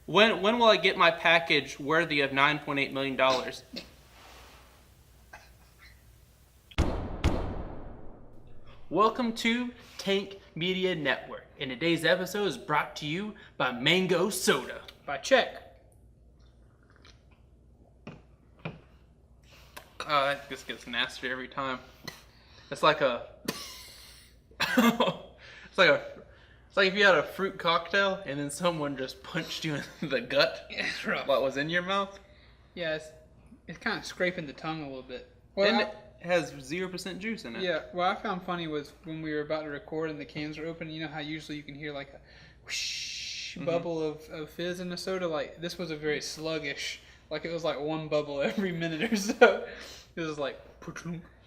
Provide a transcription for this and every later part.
When will I get my package worthy of $9.8 million? Welcome to Tank Media Network, and today's episode is brought to you by Mango Soda. By Check. This gets nastier every time. It's like a... it's like if you had a fruit cocktail and then someone just punched you in the gut. Yeah, it's rough. What was in your mouth? Yeah, it's kind of scraping the tongue a little bit. And it has 0% juice in it. Yeah, what I found funny was when we were about to record and the cans were open, you know how usually you can hear like a whoosh bubble of fizz in the soda? Like, this was a very sluggish, like it was like one bubble every minute or so. It was like...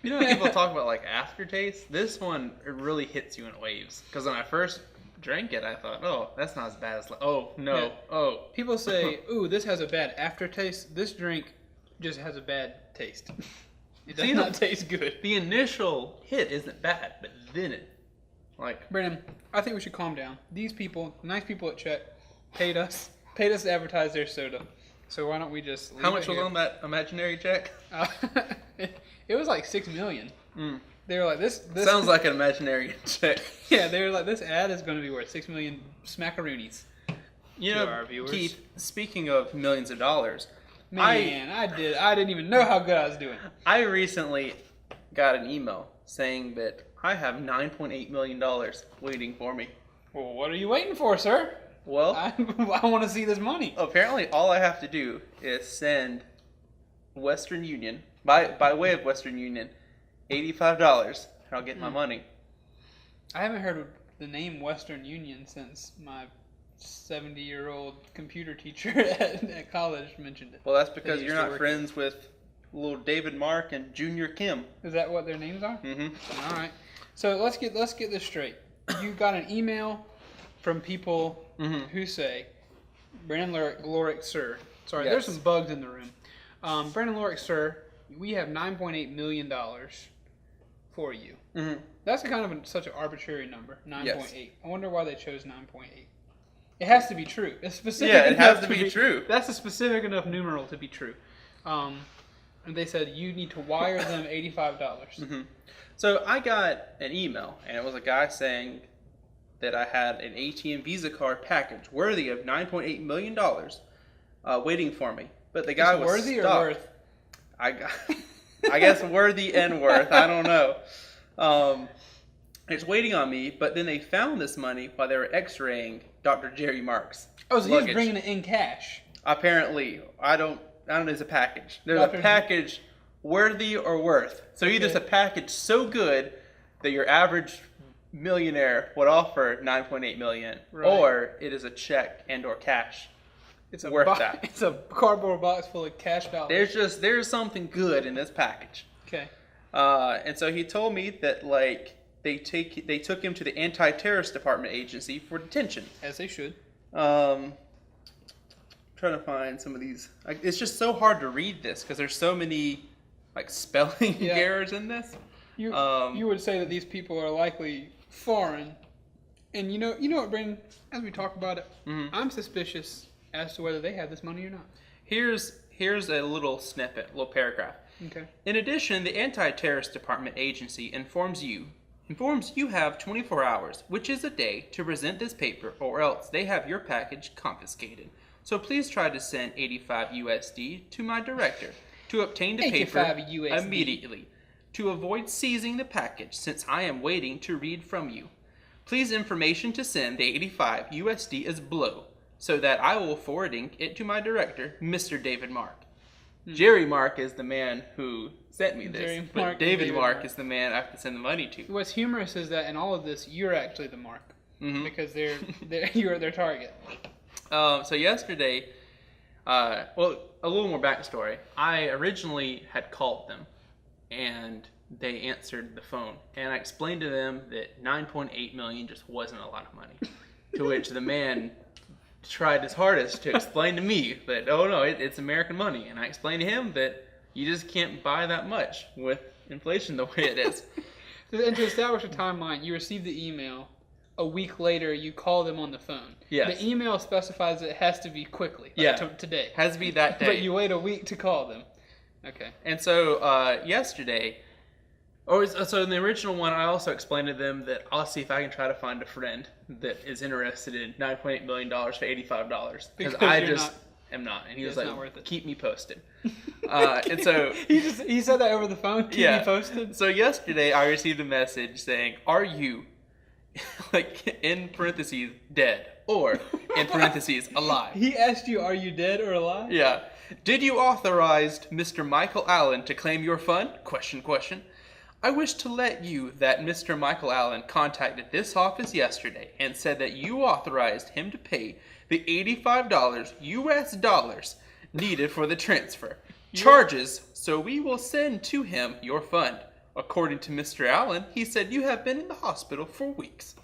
You know when people talk about like aftertaste? This one, it really hits you in waves. Because when I first drank it, I thought, oh, that's not as bad as... Oh, no. Yeah. Oh. People say, ooh, this has a bad aftertaste. This drink just has a bad taste. It does not taste good. The initial hit isn't bad, but then it... Like... Brandon, I think we should calm down. These people, nice people at Czech, paid us to advertise their soda. So why don't we just leave How much it was here? on that imaginary check? It was like $6 million. They were like, this sounds like an imaginary check. Yeah, they were like, this ad is going to be worth $6 million smackaroonies. You know, our viewers. Keith, speaking of millions of dollars, man, I didn't even know how good I was doing. I recently got an email saying that I have $9.8 million waiting for me. Well, what are you waiting for, sir? Well, I want to see this money. Apparently, all I have to do is send Western Union, by way of Western Union, $85, and I'll get my money. I haven't heard of the name Western Union since my 70-year-old computer teacher at college mentioned it. Well, that's because you're not friends with little David Mark and Junior Kim. Is that what their names are? Mm-hmm. All right. So let's get this straight. You got an email from people who say, Brandon Lorick, sir. Sorry, yes. There's some bugs in the room. Brandon Lorick, sir, we have $9.8 million for you. Mm-hmm. That's kind of such an arbitrary number, 9.8. Yes. I wonder why they chose 9.8. It has to be true. It's specific. Yeah, it has to be true. That's a specific enough numeral to be true. And they said you need to wire them $85. Mm-hmm. So I got an email, and it was a guy saying that I had an ATM Visa card package worthy of $9.8 million waiting for me. But the guy was worthy stuck. Or worth? I guess worthy and worth. I don't know. It's waiting on me, but then they found this money while they were x-raying Dr. Jerry Marks. Oh, so he was bringing it in cash. Apparently. I don't know, it's a package. There's a package worthy or worth. So either it's a package so good that your average millionaire would offer $9.8 million, right, or it is a check and or cash. It's a worth that. It's a cardboard box full of cash dollars. There's something good in this package. Okay. And so he told me that like they took him to the anti-terrorist department agency for detention. As they should. Trying to find some of these. Like, it's just so hard to read this because there's so many like spelling errors in this. You would say that these people are likely foreign, and you know what, Brandon? As we talk about it, I'm suspicious as to whether they have this money or not. Here's a little snippet, a little paragraph. Okay. In addition, the anti-terrorist department agency informs you have 24 hours, which is a day, to present this paper, or else they have your package confiscated. So please try to send 85 USD to my director to obtain the paper immediately, to avoid seizing the package since I am waiting to read from you. Please information to send the 85 USD is below, so that I will forwarding it to my director, Mr. David Mark. Jerry Mark is the man who sent me this, but David Mark is the man I have to send the money to. What's humorous is that in all of this, you're actually the mark, because you're their target. So yesterday, a little more backstory. I originally had called them, and they answered the phone, and I explained to them that $9.8 million just wasn't a lot of money. To which the man tried his hardest to explain to me that, oh no, it's American money, and I explained to him that you just can't buy that much with inflation the way it is. And to establish a timeline, you received the email a week later you call them on the phone. Yes. The email specifies it has to be quickly. Today. Has to be that day. But you wait a week to call them. Okay. And so yesterday, so in the original one, I also explained to them that I'll see if I can try to find a friend that is interested in $9.8 million for $85. Because I just am not. And he was like, keep me posted. And so he said that over the phone, keep me posted? So yesterday I received a message saying, are you, like in parentheses, dead? Or, in parentheses, alive? He asked you, are you dead or alive? Yeah. Did you authorize Mr. Michael Allen to claim your fund? ? I wish to let you that Mr. Michael Allen contacted this office yesterday and said that you authorized him to pay the $85 US dollars needed for the transfer. Charges, so we will send to him your fund. According to Mr. Allen, he said you have been in the hospital for weeks.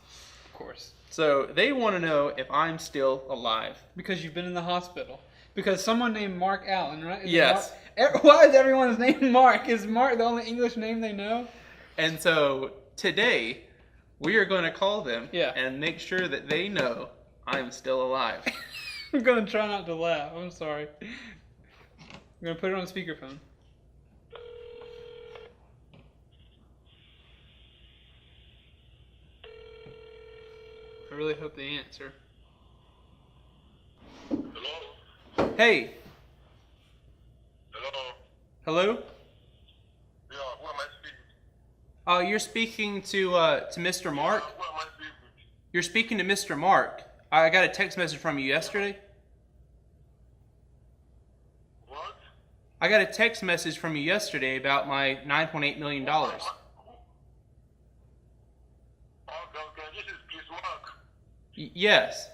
Of course. So they want to know if I'm still alive. Because you've been in the hospital. Because someone named Mark Allen, right? Yes. Why is everyone's name Mark? Is Mark the only English name they know? And so today, we are going to call them and make sure that they know I'm still alive. I'm going to try not to laugh. I'm sorry. I'm going to put it on speakerphone. I really hope they answer. Hello? Hey. Hello? Hello? Yeah, who am I speaking? You're speaking to Mr. Mark? Who am I speaking with? You're speaking to Mr. Mark. I got a text message from you yesterday. What? I got a text message from you yesterday about my $9.8 million. Okay, this is Chris Mark. Yes.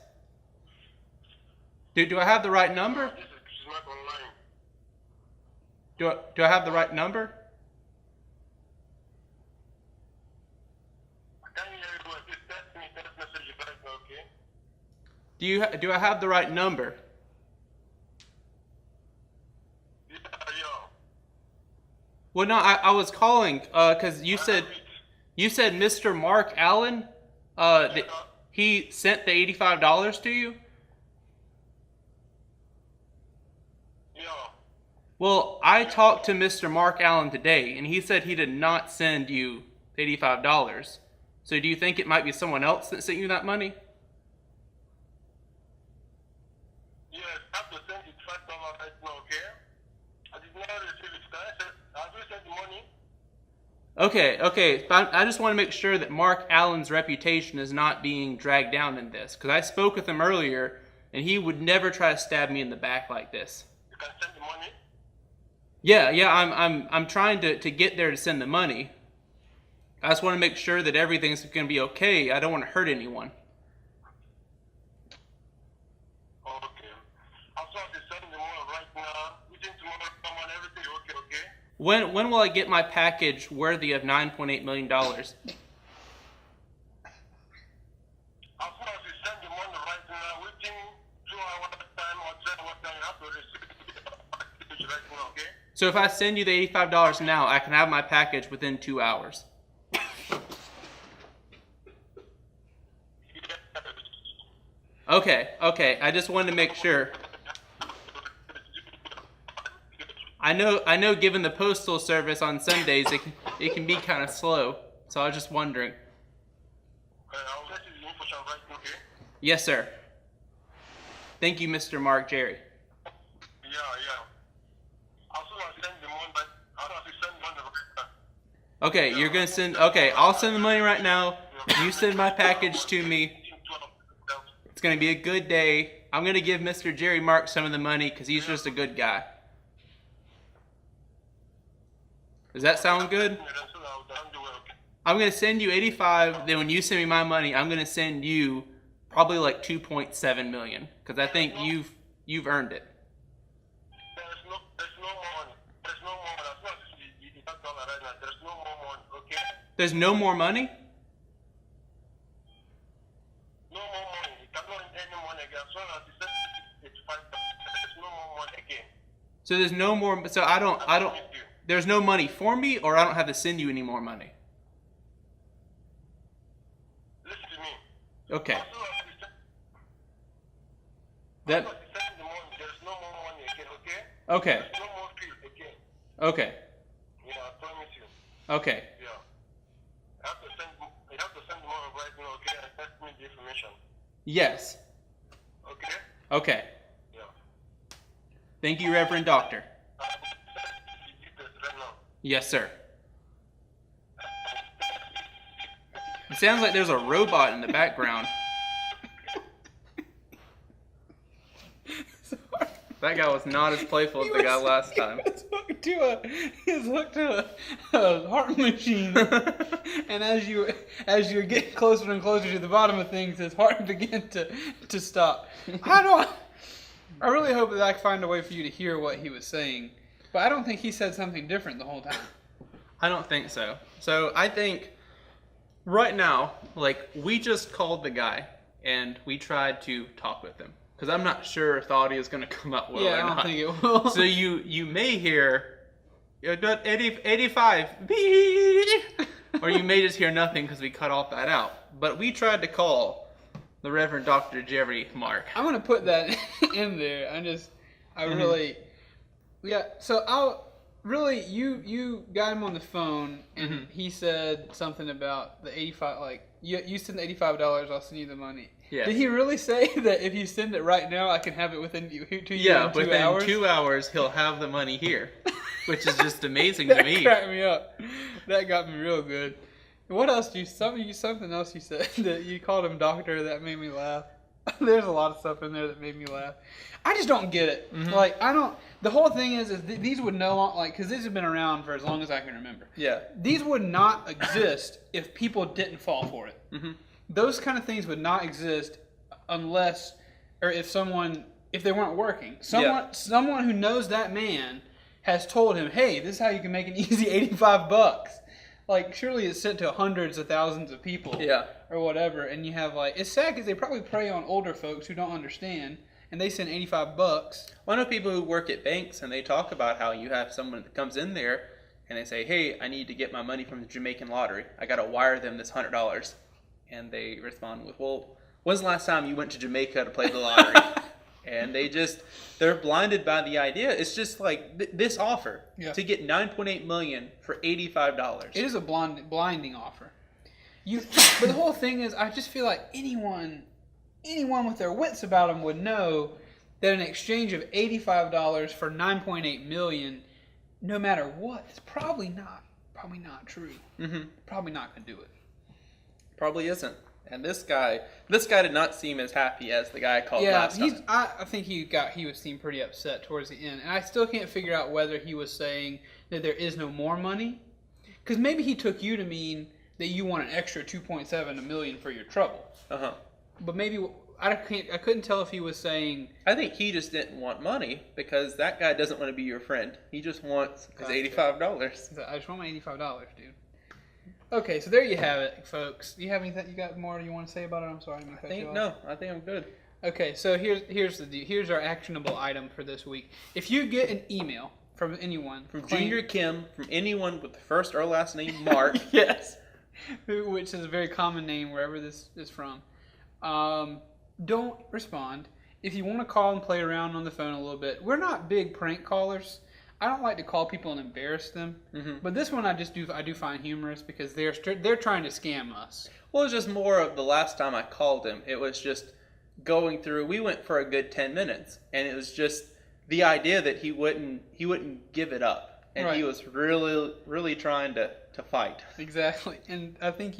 Do I have the right number? This is Chris Mark online. Do I have the right number? I can't hear you, but just text me, text message back, okay? Do I have the right number? Yeah. Well, no, I was calling because you said Mr. Mark Allen that he sent the $85 to you. Yeah. Well, I talked to Mr. Mark Allen today, and he said he did not send you $85. So do you think it might be someone else that sent you that money? Yes, I have to send it $5 right now, okay? I did not receive it. Have you sent the money? Okay. I just want to make sure that Mark Allen's reputation is not being dragged down in this, because I spoke with him earlier, and he would never try to stab me in the back like this. You can send the money? Yeah. I'm trying to get there to send the money. I just want to make sure that everything's going to be okay. I don't want to hurt anyone. Okay. I'll start to send the money right now. Within tomorrow, someone, everything okay? When will I get my package worthy of $9.8 million? I'll start to send the money right now. Within 2 hours time or 3 hours time, you have to receive the package right now, okay? So if I send you the $85 now, I can have my package within 2 hours. Okay. I just wanted to make sure. I know. Given the postal service on Sundays, it can be kind of slow. So I was just wondering. I'll let you the information right now, okay? Yes, sir. Thank you, Mr. Mark Jerry. Yeah. I'll send the money, but I'll have to send the money right now. Okay, you're gonna send. Okay, I'll send the money right now. You send my package to me. It's gonna be a good day. I'm gonna give Mr. Jerry Mark some of the money because he's just a good guy. Does that sound good? I'm gonna send you 85. Then when you send me my money, I'm gonna send you probably like 2.7 million because I think you've earned it. There's no money. There's no more. That's not the $5 right now. There's no more money, okay? There's no more money? No more money. You cannot earn any money again. As long as you send it's $5, there's no more money again. So there's no more. So I don't. There's no money for me, or I don't have to send you any more money. Listen to me. Okay. Also, That. after you send the money, there's no more money again, okay? Okay. There's no more fees again. Okay. Yeah, I promise you. Okay. Yeah. You have to send the money right now, okay? And text me the information. Yes. Okay? Okay. Yeah. Thank you, Reverend Doctor. You did this right now. Yes, sir. It sounds like there's a robot in the background. That guy was not as playful as the guy last time. He was hooked to a heart machine, and as you were getting closer and closer to the bottom of things, his heart began to stop. I really hope that I can find a way for you to hear what he was saying, but I don't think he said something different the whole time. I don't think so. So I think right now, like, we just called the guy and we tried to talk with him. Because I'm not sure if the audio is going to come up well or not. Yeah, I don't think it will. So you may hear 85, or you may just hear nothing because we cut all that out. But we tried to call the Reverend Dr. Jerry Mark. I'm gonna put that in there. You got him on the phone and he said something about the 85. Like you send the $85, I'll send you the money. Yeah. Did he really say that if you send it right now, I can have it within 2 hours? Within 2 hours he'll have the money here, which is just amazing to me. That cracked me up. That got me real good. What else something else you said that you called him doctor that made me laugh. There's a lot of stuff in there that made me laugh. I just don't get it. Mm-hmm. Like the whole thing is these would no longer because these have been around for as long as I can remember. Yeah. These would not exist if people didn't fall for it. Mm-hmm. Those kind of things would not exist unless, or if they weren't working. Someone who knows that man has told him, hey, this is how you can make an easy $85. Like, surely it's sent to hundreds of thousands of people. Yeah. Or whatever. And you have, like, it's sad because they probably prey on older folks who don't understand. And they send $85. I know people who work at banks and they talk about how you have someone that comes in there and they say, hey, I need to get my money from the Jamaican lottery. I got to wire them this $100. And they respond with, well, when's the last time you went to Jamaica to play the lottery? And they're blinded by the idea. It's just like this offer to get $9.8 million for $85. It is a blinding offer. But the whole thing is, I just feel like anyone with their wits about them would know that an exchange of $85 for $9.8 million, no matter what, is probably not true. Mm-hmm. Probably not going to do it. Probably isn't. And this guy did not seem as happy as the guy called last time. I think he seemed pretty upset towards the end, and I still can't figure out whether he was saying that there is no more money, because maybe he took you to mean that you want an extra $2.7 million for your trouble. But maybe I couldn't tell if he was saying. I think he just didn't want money because that guy doesn't want to be your friend. He just wants his $85. I just want my $85, dude. Okay, so there you have it, folks. Do you have anything? You got more you want to say about it? I'm sorry. I think I'm good. Okay, so here's the deal. Here's our actionable item for this week. If you get an email from anyone, from Junior Kim, from anyone with the first or last name Mark, yes, which is a very common name wherever this is from, don't respond. If you want to call and play around on the phone a little bit, we're not big prank callers. I don't like to call people and embarrass them, but this one I do find humorous because they're trying to scam us. Well, it's just more of the last time I called him. It was just going through. We went for a good 10 minutes, and it was just the idea that he wouldn't give it up, and he was really really trying to fight. Exactly, and I think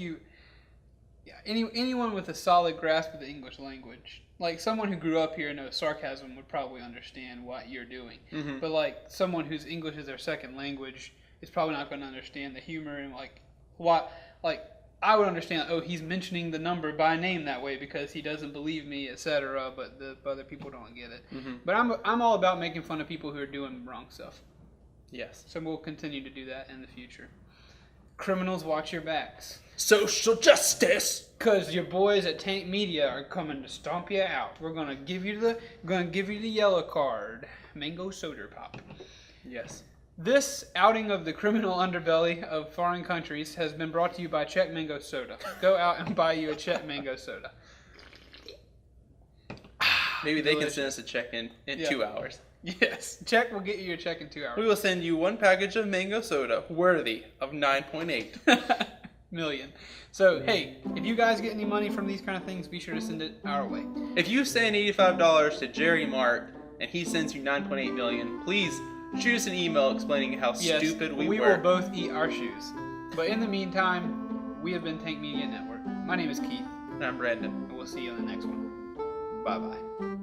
anyone with a solid grasp of the English language. Like, someone who grew up here and knows sarcasm would probably understand what you're doing. Mm-hmm. But, like, someone whose English is their second language is probably not going to understand the humor and, like, what... Like, I would understand, oh, he's mentioning the number by name that way because he doesn't believe me, etc., but the other people don't get it. Mm-hmm. But I'm all about making fun of people who are doing wrong stuff. Yes. So we'll continue to do that in the future. Criminals, watch your backs. Social justice! Because your boys at Tank Media are coming to stomp you out. We're gonna give you the yellow card. Mango soda pop. Yes. This outing of the criminal underbelly of foreign countries has been brought to you by Czech Mango Soda. Go out and buy you a Czech Mango Soda. Maybe they can Delicious. send us a check in Yeah. 2 hours. Yes, check will get you your check in 2 hours. We will send you 1 package of mango soda worthy of 9.8. million. So hey, if you guys get any money from these kind of things, be sure to send it our way. If you send $85 to Jerry Mart and he sends you 9.8 million, please shoot us an email explaining how Yes, stupid we we were. will both eat our shoes. But in the meantime, we have been Tank Media Network. My name is Keith, And I'm Brandon. and we'll see you on the next one. Bye bye.